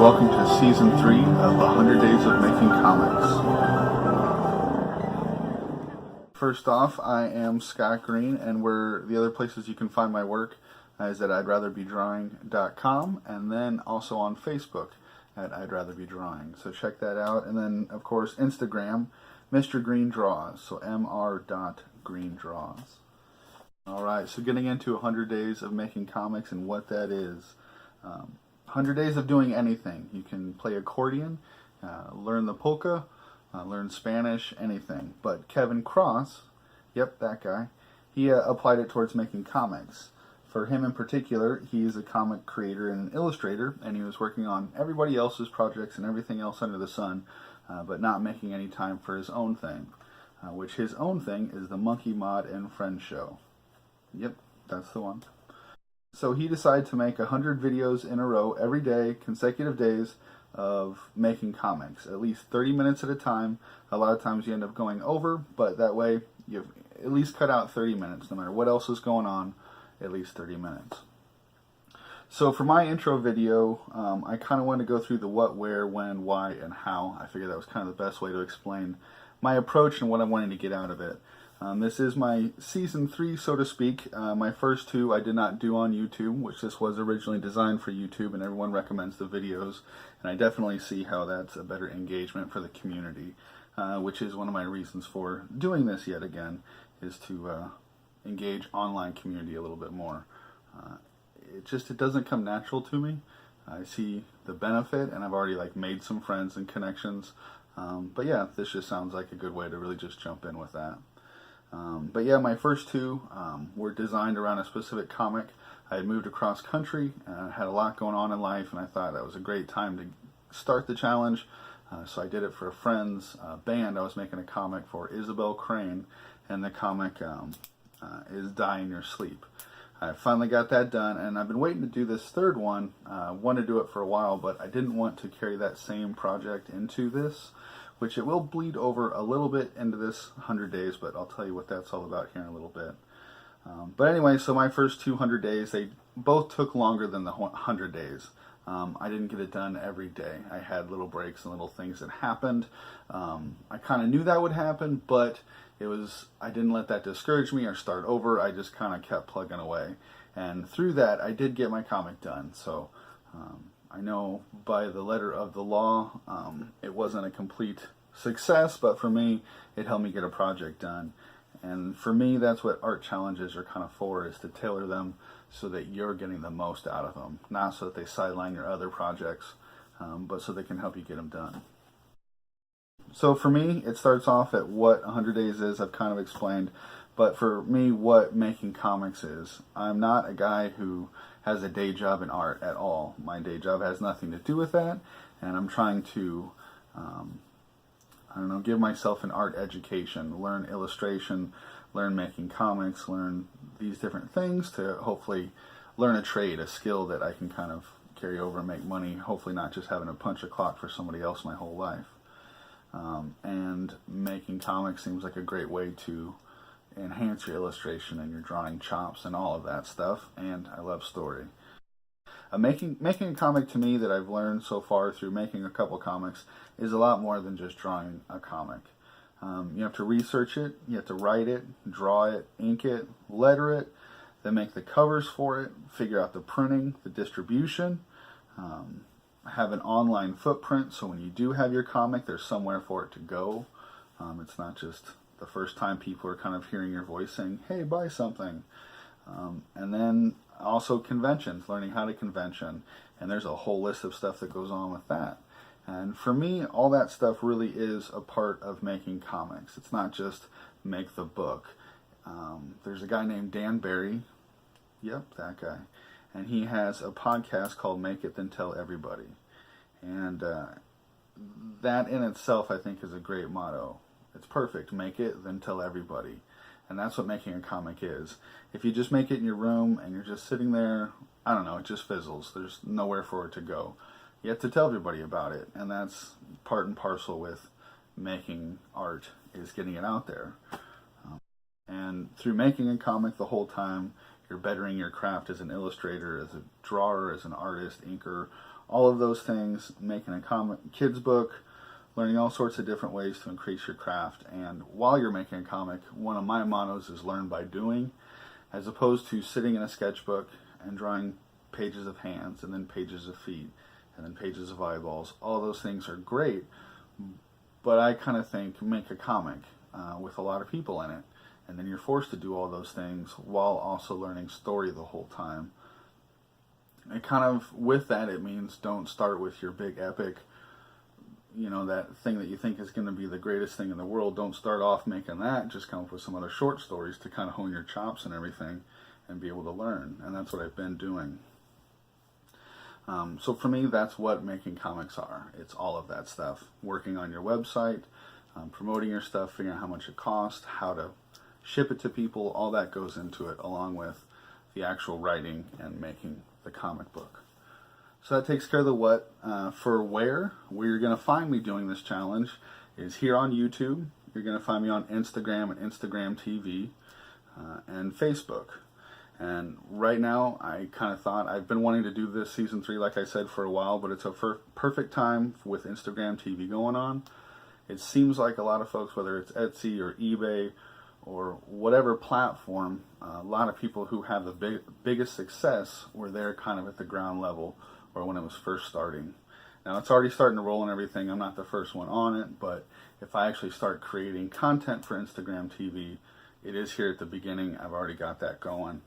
welcome to Season 3 of 100 Days of Making Comics. First off, I am Scott Green, and the other places you can find my work is at I'dRatherBeDrawing.com, and then also on Facebook at I'dRatherBeDrawing. So check that out, and then, of course, Instagram, Mr. Green Draws, so mr.greendraws. Alright, so getting into 100 Days of Making Comics and what that is. 100 days of doing anything. You can play accordion, learn the polka, learn Spanish, anything. But Kevin Cross, yep, that guy, he applied it towards making comics. For him in particular, he's a comic creator and an illustrator, and he was working on everybody else's projects and everything else under the sun, but not making any time for his own thing, which his own thing is the Monkey Mod and Friends show. Yep, that's the one. So he decided to make 100 videos in a row every day, consecutive days of making comics, at least 30 minutes at a time. A lot of times you end up going over, but that way you've at least cut out 30 minutes, no matter what else is going on, at least 30 minutes. So for my intro video, I kind of wanted to go through the what, where, when, why, and how. I figured that was kind of the best way to explain my approach and what I wanted to get out of it. This is my Season 3, so to speak. My first two I did not do on YouTube, which this was originally designed for YouTube, and everyone recommends the videos. And I definitely see how that's a better engagement for the community, which is one of my reasons for doing this yet again, is to engage online community a little bit more. It doesn't come natural to me. I see the benefit, and I've already made some friends and connections. But yeah, this just sounds like a good way to really just jump in with that. But yeah, my first two were designed around a specific comic. I had moved across country, had a lot going on in life, and I thought that was a great time to start the challenge. So I did it for a friend's band. I was making a comic for Isabel Crane, and the comic is Die in Your Sleep. I finally got that done, and I've been waiting to do this third one. Wanted to do it for a while, but I didn't want to carry that same project into this, which it will bleed over a little bit into this 100 days, but I'll tell you what that's all about here in a little bit. But anyway, so my first 200 days, they both took longer than the 100 days. I didn't get it done every day. I had little breaks and little things that happened. I kind of knew that would happen, but I didn't let that discourage me or start over. I just kind of kept plugging away. And through that, I did get my comic done. So I know by the letter of the law, it wasn't a complete success, but for me, it helped me get a project done. And for me, that's what art challenges are kind of for, is to tailor them so that you're getting the most out of them. Not so that they sideline your other projects, but so they can help you get them done. So for me, it starts off at what 100 Days is. I've kind of explained. But for me, what making comics is, I'm not a guy who has a day job in art at all. My day job has nothing to do with that, and I'm trying to, give myself an art education, learn illustration, learn making comics, learn these different things to hopefully learn a trade, a skill that I can kind of carry over and make money, hopefully not just having to punch a clock for somebody else my whole life. And making comics seems like a great way to enhance your illustration and your drawing chops and all of that stuff, and I love story. Making a comic, to me, that I've learned so far through making a couple comics, is a lot more than just drawing a comic. You have to research it, you have to write it, draw it, ink it, letter it, then make the covers for it, figure out the printing, the distribution, have an online footprint, so when you do have your comic, there's somewhere for it to go. It's not just the first time people are kind of hearing your voice saying, hey, buy something. And then also conventions, learning how to convention. And there's a whole list of stuff that goes on with that. And for me, all that stuff really is a part of making comics. It's not just make the book. There's a guy named Dan Barry. Yep, that guy. And he has a podcast called Make It Then Tell Everybody. And that in itself, I think, is a great motto. It's perfect. Make it, then tell everybody. And that's what making a comic is. If you just make it in your room and you're just sitting there, I don't know, it just fizzles. There's nowhere for it to go. You have to tell everybody about it. And that's part and parcel with making art, is getting it out there. And through making a comic the whole time, you're bettering your craft as an illustrator, as a drawer, as an artist, inker, all of those things, making a kids book, learning all sorts of different ways to increase your craft. And while you're making a comic, one of my mottos is learn by doing, as opposed to sitting in a sketchbook and drawing pages of hands and then pages of feet and then pages of eyeballs. All those things are great, but I kind of think make a comic with a lot of people in it, and then you're forced to do all those things while also learning story the whole time. And kind of with that, it means don't start with your big epic, that thing that you think is going to be the greatest thing in the world. Don't start off making that. Just come up with some other short stories to kind of hone your chops and everything and be able to learn. And that's what I've been doing. So for me, that's what making comics are. It's all of that stuff. Working on your website, promoting your stuff, figuring out how much it costs, how to ship it to people, all that goes into it, along with the actual writing and making the comic book. So that takes care of the what. For where you're going to find me doing this challenge is here on YouTube. You're going to find me on Instagram and Instagram TV and Facebook. And right now, I kind of thought I've been wanting to do this season 3, like I said, for a while, but it's a perfect time with Instagram TV going on. It seems like a lot of folks, whether it's Etsy or eBay or whatever platform, a lot of people who have the biggest success were there kind of at the ground level or when it was first starting. Now it's already starting to roll and everything. I'm not the first one on it, but if I actually start creating content for Instagram TV, it is here at the beginning. I've already got that going.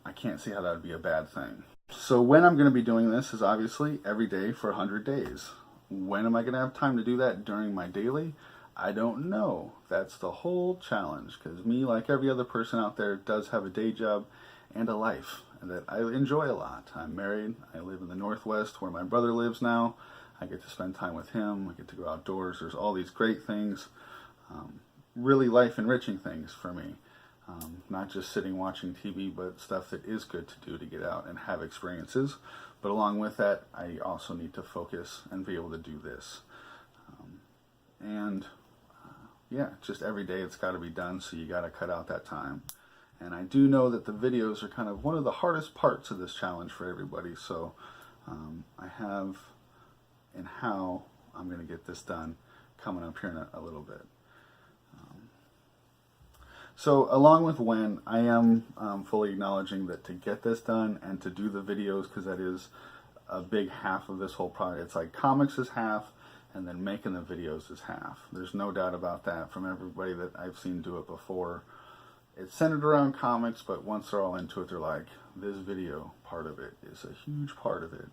I can't see how that would be a bad thing. So when I'm going to be doing this is obviously every day for 100 days. When am I going to have time to do that during my daily? I don't know. That's the whole challenge, because me, like every other person out there, does have a day job and a life that I enjoy a lot. I'm married. I live in the Northwest where my brother lives now. I get to spend time with him. I get to go outdoors. There's all these great things, really life-enriching things for me. Not just sitting watching TV, but stuff that is good to do to get out and have experiences. But along with that, I also need to focus and be able to do this. Yeah, just every day it's got to be done, so you got to cut out that time. And I do know that the videos are kind of one of the hardest parts of this challenge for everybody, so I have and how I'm going to get this done coming up here in a little bit. So along with when, I am fully acknowledging that to get this done and to do the videos, because that is a big half of this whole project. It's like comics is half, and then making the videos is half. There's no doubt about that from everybody that I've seen do it before. It's centered around comics, but once they're all into it, they're like, this video part of it is a huge part of it.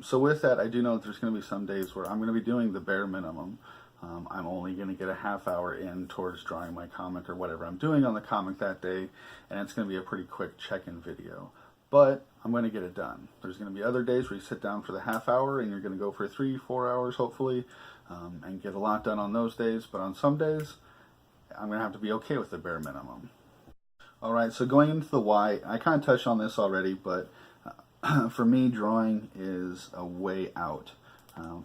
So with that, I do know that there's going to be some days where I'm going to be doing the bare minimum. I'm only going to get a half hour in towards drawing my comic or whatever I'm doing on the comic that day, and it's going to be a pretty quick check-in video. But I'm going to get it done. There's going to be other days where you sit down for the half hour and you're going to go for 3-4 hours, hopefully, and get a lot done on those days. But on some days, I'm going to have to be okay with the bare minimum. Alright, so going into the why, I kind of touched on this already, but for me, drawing is a way out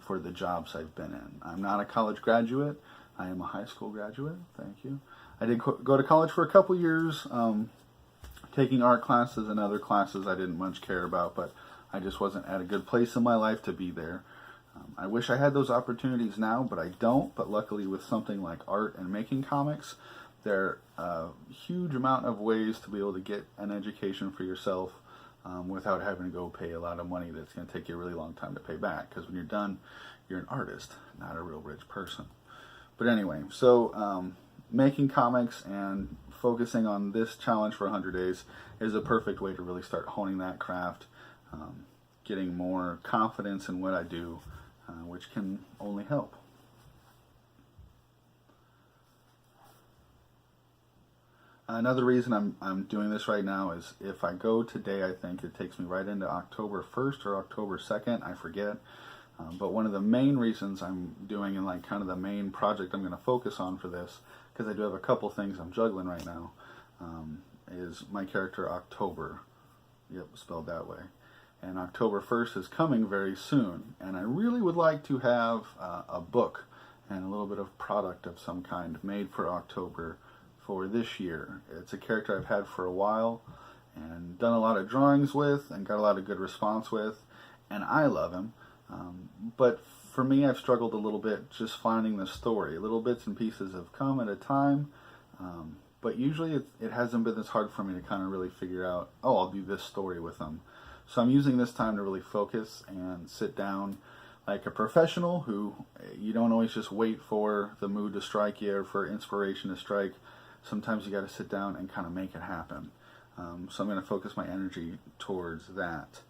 for the jobs I've been in. I'm not a college graduate. I am a high school graduate. Thank you. I did go to college for a couple years, taking art classes and other classes I didn't much care about, but I just wasn't at a good place in my life to be there. I wish I had those opportunities now, but I don't. But luckily with something like art and making comics, there are a huge amount of ways to be able to get an education for yourself without having to go pay a lot of money that's going to take you a really long time to pay back. Because when you're done, you're an artist, not a real rich person. But anyway, so making comics and focusing on this challenge for 100 days is a perfect way to really start honing that craft, getting more confidence in what I do, which can only help. Another reason I'm doing this right now is if I go today, I think it takes me right into October 1st or October 2nd, I forget. But one of the main reasons I'm doing, and like kind of the main project I'm going to focus on for this, because I do have a couple things I'm juggling right now, is my character October. Yep, spelled that way. And October 1st is coming very soon. And I really would like to have a book and a little bit of product of some kind made for October for this year. It's a character I've had for a while, and done a lot of drawings with and got a lot of good response with, and I love him. But for me, I've struggled a little bit just finding the story. Little bits and pieces have come at a time, but usually it hasn't been as hard for me to kind of really figure out, oh, I'll do this story with them. So I'm using this time to really focus and sit down like a professional who you don't always just wait for the mood to strike you or for inspiration to strike. Sometimes you got to sit down and kind of make it happen. So I'm going to focus my energy towards that.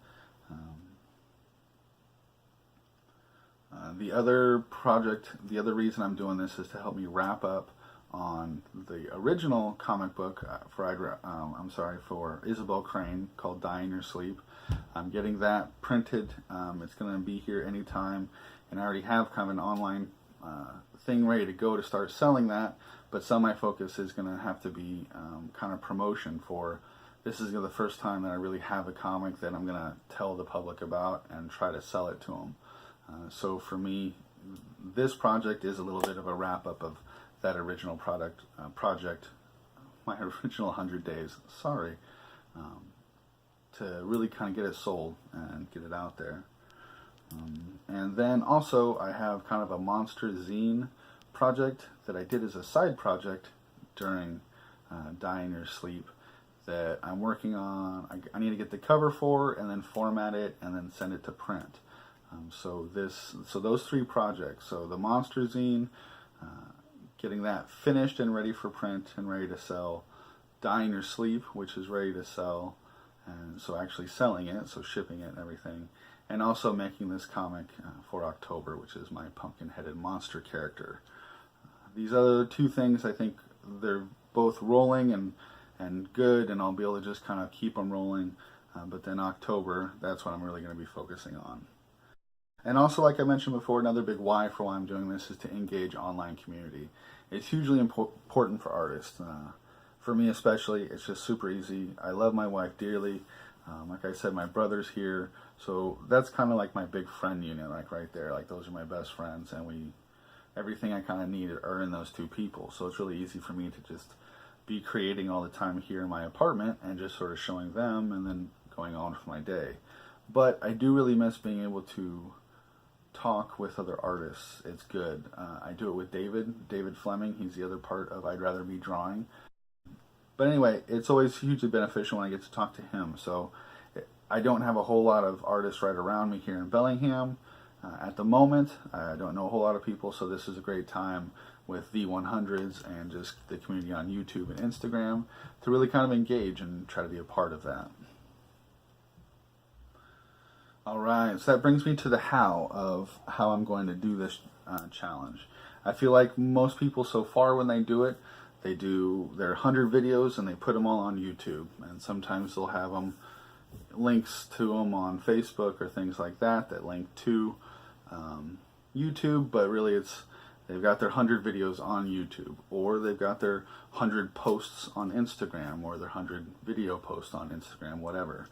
The other project, the other reason I'm doing this is to help me wrap up on the original comic book for Isabel Crane called Die in Your Sleep. I'm getting that printed. It's going to be here anytime, and I already have kind of an online thing ready to go to start selling that, but some of my focus is going to have to be kind of promotion for, this is the first time that I really have a comic that I'm going to tell the public about and try to sell it to them. So for me, this project is a little bit of a wrap-up of that original project, my original 100 days, to really kind of get it sold and get it out there. And then also I have kind of a monster zine project that I did as a side project during Die in Your Sleep that I'm working on. I need to get the cover for and then format it and then send it to print. So those three projects, so the monster zine, getting that finished and ready for print and ready to sell, Die in Your Sleep, which is ready to sell, and so actually selling it, so shipping it and everything, and also making this comic for October, which is my pumpkin-headed monster character. These other two things, I think they're both rolling and good, and I'll be able to just kind of keep them rolling, but then October, that's what I'm really going to be focusing on. And also, like I mentioned before, another big why for why I'm doing this is to engage online community. It's hugely important for artists. For me especially, it's just super easy. I love my wife dearly. Like I said, my brother's here. So that's kind of like my big friend unit, like right there. Like those are my best friends, and everything I kind of need are in those two people. So it's really easy for me to just be creating all the time here in my apartment and just sort of showing them and then going on with my day. But I do really miss being able to talk with other artists. It's good. I do it with David Fleming. He's the other part of I'd Rather Be Drawing. But anyway, it's always hugely beneficial when I get to talk to him. So I don't have a whole lot of artists right around me here in Bellingham at the moment. I don't know a whole lot of people, so this is a great time with the 100s and just the community on YouTube and Instagram to really kind of engage and try to be a part of that. Alright, so that brings me to the how I'm going to do this challenge. I feel like most people so far when they do it, they do their 100 videos and they put them all on YouTube. And sometimes they'll have links to them on Facebook or things like that link to YouTube, but really they've got their 100 videos on YouTube, or they've got their 100 posts on Instagram, or their 100 video posts on Instagram, whatever.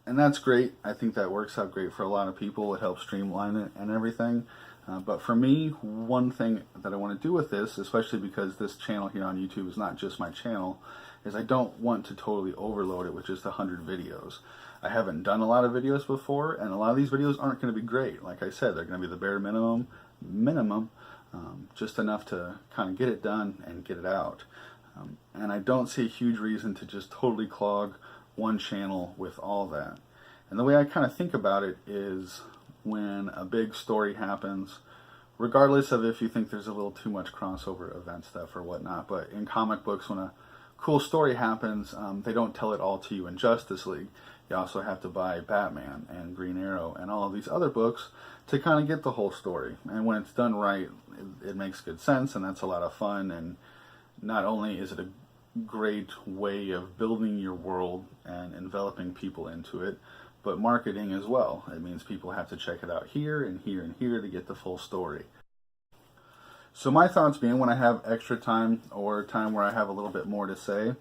And that's great. I think that works out great for a lot of people. It helps streamline it and everything. But for me, one thing that I want to do with this, especially because this channel here on YouTube is not just my channel, is I don't want to totally overload it with just 100 videos. I haven't done a lot of videos before, and a lot of these videos aren't going to be great. Like I said, they're going to be the bare minimum, just enough to kind of get it done and get it out. And I don't see a huge reason to just totally clog one channel with all that. And the way I kind of think about it is when a big story happens, regardless of if you think there's a little too much crossover event stuff or whatnot, but in comic books, when a cool story happens, they don't tell it all to you in Justice League. You also have to buy Batman and Green Arrow and all of these other books to kind of get the whole story. And when it's done right, it makes good sense, and that's a lot of fun. And not only is it a great way of building your world and enveloping people into it, but marketing as well. It means people have to check it out here and here and here to get the full story. So my thoughts being, when I have extra time or time where I have a little bit more to say,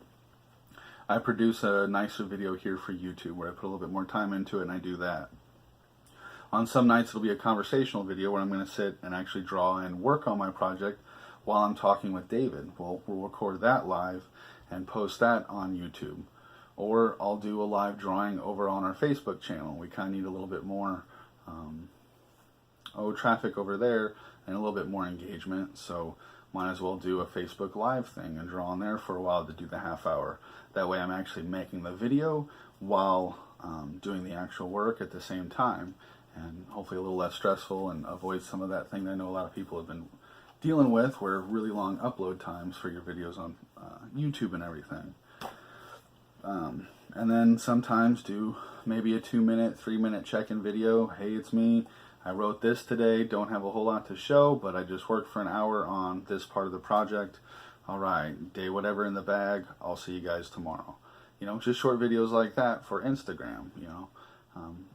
I produce a nicer video here for YouTube where I put a little bit more time into it, and I do that. On some nights it'll be a conversational video where I'm going to sit and actually draw and work on my project while I'm talking with David. We'll record that live and post that on YouTube. or I'll do a live drawing over on our Facebook channel. We kind of need a little bit more traffic over there and a little bit more engagement, so might as well do a Facebook Live thing and draw on there for a while to do the half hour. That way I'm actually making the video while doing the actual work at the same time, and hopefully a little less stressful and avoid some of that thing that I know a lot of people have been dealing with, where really long upload times for your videos on YouTube and everything. And then sometimes do maybe a 2-minute, 3-minute check-in video. Hey, it's me. I wrote this today. Don't have a whole lot to show, but I just worked for an hour on this part of the project. All right, day whatever in the bag. I'll see you guys tomorrow. You know, just short videos like that for Instagram, you know,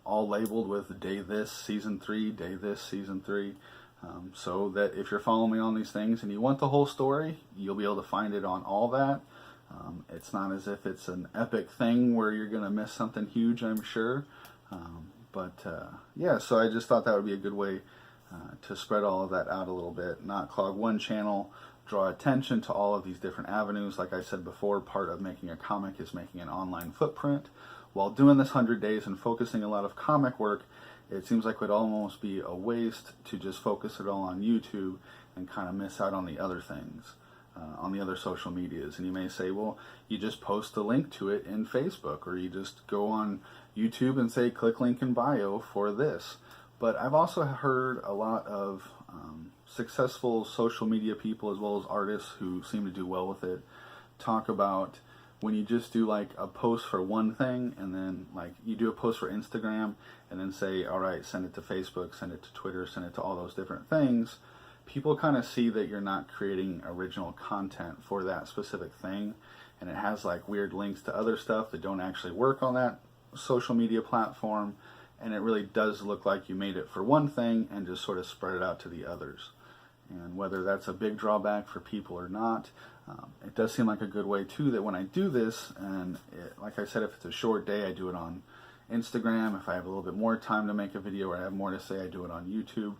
all labeled with day this, season 3, day this, season 3. So that if you're following me on these things and you want the whole story, you'll be able to find it on all that. It's not as if it's an epic thing where you're going to miss something huge, I'm sure. Yeah, so I just thought that would be a good way to spread all of that out a little bit, not clog one channel, draw attention to all of these different avenues. Like I said before, part of making a comic is making an online footprint. While doing this 100 days and focusing a lot of comic work, it seems like it would almost be a waste to just focus it all on YouTube and kind of miss out on the other things, on the other social medias. And you may say, well, you just post a link to it in Facebook, or you just go on YouTube and say, click link in bio for this. But I've also heard a lot of successful social media people, as well as artists who seem to do well with it, talk about when you just do like a post for one thing, and then like you do a post for Instagram and then say, all right, send it to Facebook, send it to Twitter, send it to all those different things, people kind of see that you're not creating original content for that specific thing, and it has like weird links to other stuff that don't actually work on that social media platform, and it really does look like you made it for one thing and just sort of spread it out to the others. And whether that's a big drawback for people or not, it does seem like a good way too, that when I do this, and like I said, if it's a short day, I do it on Instagram. If I have a little bit more time to make a video or I have more to say, I do it on YouTube.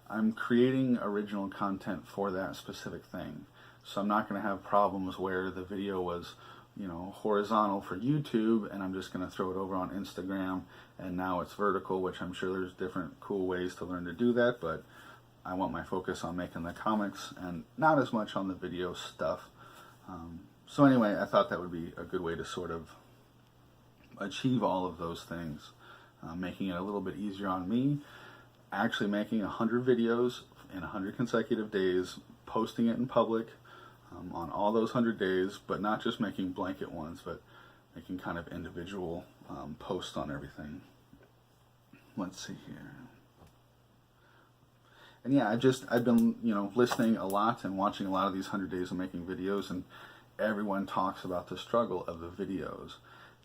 I'm creating original content for that specific thing. So I'm not going to have problems where the video was, you know, horizontal for YouTube and I'm just going to throw it over on Instagram and now it's vertical, which I'm sure there's different cool ways to learn to do that, but I want my focus on making the comics and not as much on the video stuff. So anyway, I thought that would be a good way to sort of achieve all of those things, making it a little bit easier on me, actually making 100 videos in 100 consecutive days, posting it in public on all those 100 days, but not just making blanket ones, but making kind of individual posts on everything. Let's see here. And yeah, I've been, you know, listening a lot and watching a lot of these 100 days of making videos, and everyone talks about the struggle of the videos.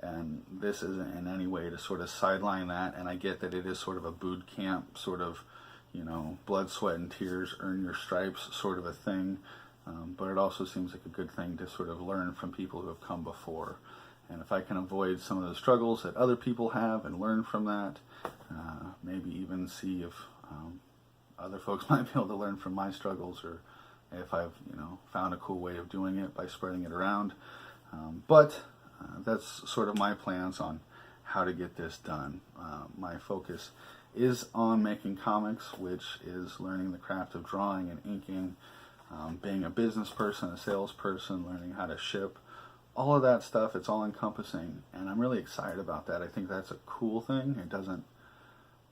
And this isn't in any way to sort of sideline that, and I get that it is sort of a boot camp, sort of, you know, blood, sweat, and tears, earn your stripes sort of a thing. But it also seems like a good thing to sort of learn from people who have come before. And if I can avoid some of the struggles that other people have and learn from that, maybe even see if other folks might be able to learn from my struggles, or if I've, you know, found a cool way of doing it by spreading it around. But that's sort of my plans on how to get this done. My focus is on making comics, which is learning the craft of drawing and inking, being a business person, a salesperson, learning how to ship, all of that stuff. It's all encompassing, and I'm really excited about that. I think that's a cool thing.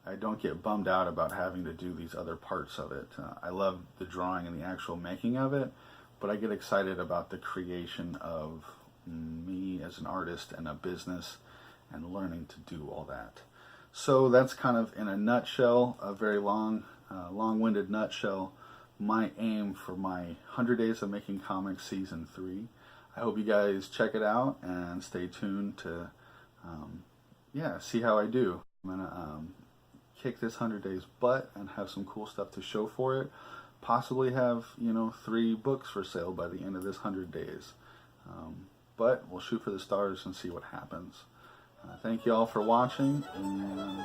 I don't get bummed out about having to do these other parts of it. I love the drawing and the actual making of it, but I get excited about the creation of me as an artist and a business and learning to do all that. So that's kind of, in a nutshell, a very long-winded nutshell, my aim for my 100 Days of Making Comics Season 3. I hope you guys check it out and stay tuned to see how I do. I'm going to kick this 100 days butt and have some cool stuff to show for it. Possibly have, you know, 3 books for sale by the end of this 100 days. But we'll shoot for the stars and see what happens. Thank you all for watching, and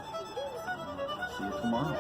see you tomorrow.